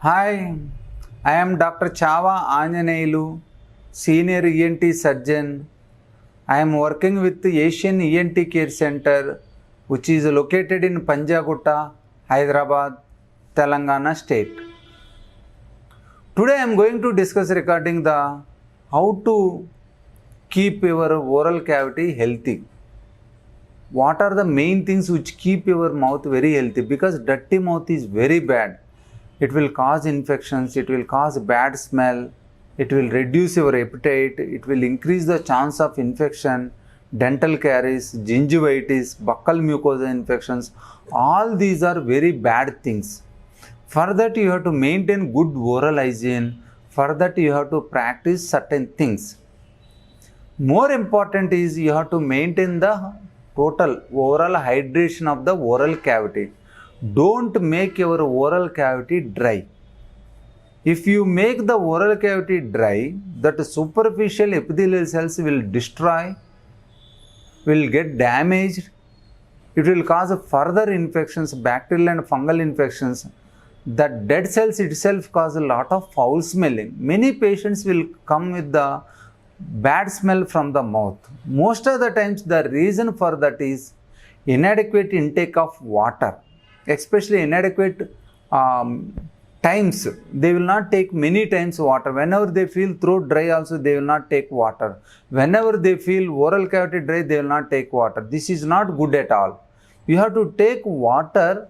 Hi, I am Dr. Chava Anjaneyulu, Senior ENT Surgeon. I am working with the Asian ENT Care Center, which is located in Panjagutta, Hyderabad, Telangana State. Today I am going to discuss regarding the how to keep your oral cavity healthy. What are the main things which keep your mouth very healthy? Because dirty mouth is very bad. It will cause infections, it will cause bad smell, it will reduce your appetite, it will increase the chance of infection, dental caries, gingivitis, buccal mucosa infections. All these are very bad things. For that you have to maintain good oral hygiene. For that you have to practice certain things. More important is you have to maintain the total oral hydration of the oral cavity. Don't make your oral cavity dry. If you make the oral cavity dry, that superficial epithelial cells will destroy, will get damaged. It will cause further infections, bacterial and fungal infections. The dead cells itself cause a lot of foul smelling. Many patients will come with the bad smell from the mouth. Most of the times the reason for that is inadequate intake of water. Especially inadequate times, they will not take many times water. Whenever they feel throat dry also, they will not take water. Whenever they feel oral cavity dry, they will not take water. This is not good at all. You have to take water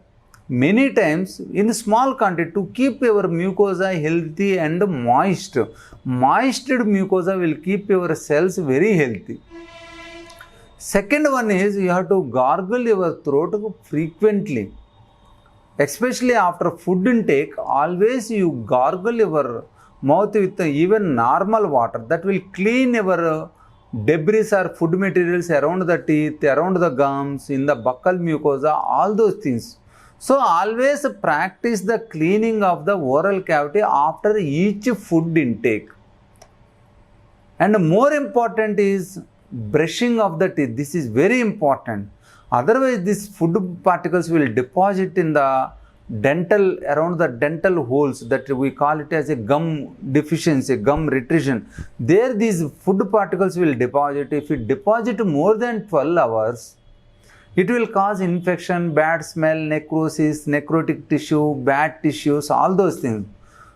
many times in small quantity to keep your mucosa healthy and moist. Moisted mucosa will keep your cells very healthy. Second one is you have to gargle your throat frequently. Especially after food intake, always you gargle your mouth with even normal water. That will clean your debris or food materials around the teeth, around the gums, in the buccal mucosa, all those things. So always practice the cleaning of the oral cavity after each food intake. And more important is brushing of the teeth. This is very important. Otherwise, these food particles will deposit in the dental, around the dental holes, that we call it as a gum deficiency, gum retention. There these food particles will deposit. If it deposit more than 12 hours, it will cause infection, bad smell, necrosis, necrotic tissue, bad tissues, all those things.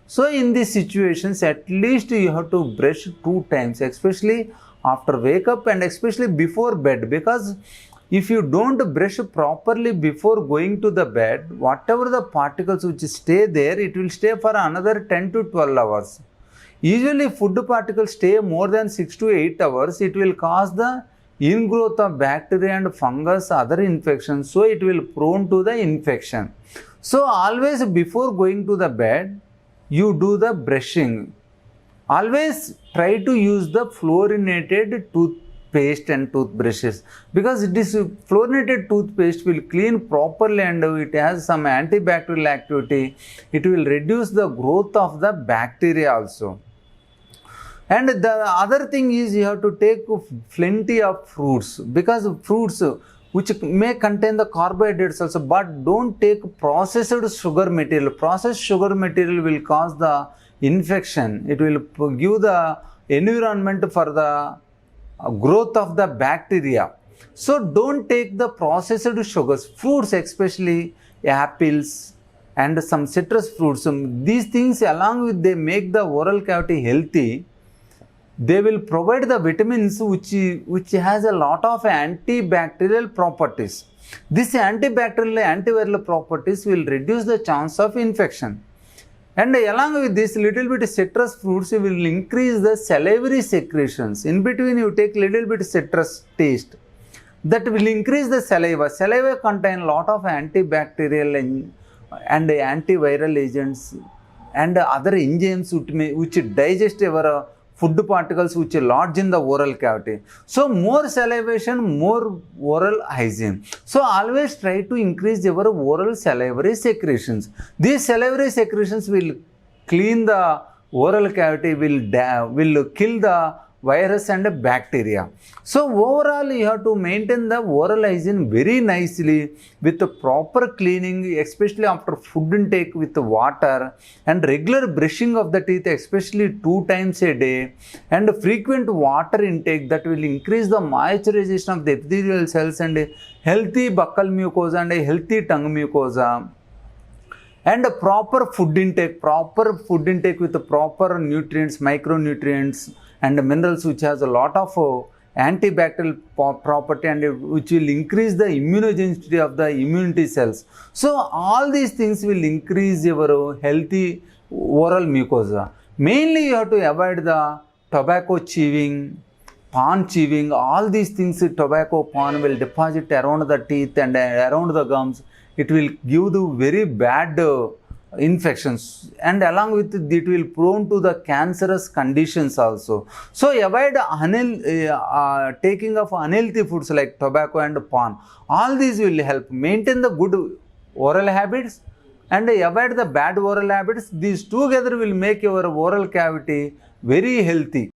So in these situations, at least you have to brush 2 times, especially after wake up and especially before bed, because if you don't brush properly before going to the bed, whatever the particles which stay there, it will stay for another 10 to 12 hours. Usually food particles stay more than 6 to 8 hours. It will cause the ingrowth of bacteria and fungus, other infections. So it will prone to the infection. So always before going to the bed, you do the brushing. Always try to use the fluorinated toothpaste and toothbrushes, because this fluorinated toothpaste will clean properly and it has some antibacterial activity. It will reduce the growth of the bacteria also. And the other thing is you have to take plenty of fruits, because fruits which may contain the carbohydrates also, but don't take processed sugar material. Processed sugar material will cause the infection. It will give the environment for the growth of the bacteria. So don't take the processed sugars. Fruits, especially apples and some citrus fruits, these things along with they make the oral cavity healthy. They will provide the vitamins which has a lot of antibacterial properties. This antibacterial antiviral properties will reduce the chance of infection. And along with this, little bit citrus fruits will increase the salivary secretions. In between, you take little bit citrus taste. That will increase the saliva. Saliva contain a lot of antibacterial and antiviral agents and other enzymes which digest our food particles which lodge in the oral cavity. So more salivation, more oral hygiene. So always try to increase your oral salivary secretions. These salivary secretions will clean the oral cavity, will kill the virus and bacteria. So overall you have to maintain the oral hygiene very nicely with the proper cleaning, especially after food intake with the water, and regular brushing of the teeth, especially 2 times a day, and frequent water intake that will increase the moisturization of the epithelial cells and healthy buccal mucosa and a healthy tongue mucosa. And a proper food intake with the proper nutrients, micronutrients and minerals, which has a lot of antibacterial property and which will increase the immunogenicity of the immunity cells. So all these things will increase your healthy oral mucosa. Mainly you have to avoid the tobacco chewing, pan chewing. All these things, tobacco, pan will deposit around the teeth and around the gums. It will give the very bad infections, and along with it will prone to the cancerous conditions also. So avoid taking of unhealthy foods like tobacco and pan. All these will help maintain the good oral habits and avoid the bad oral habits. These together will make your oral cavity very healthy.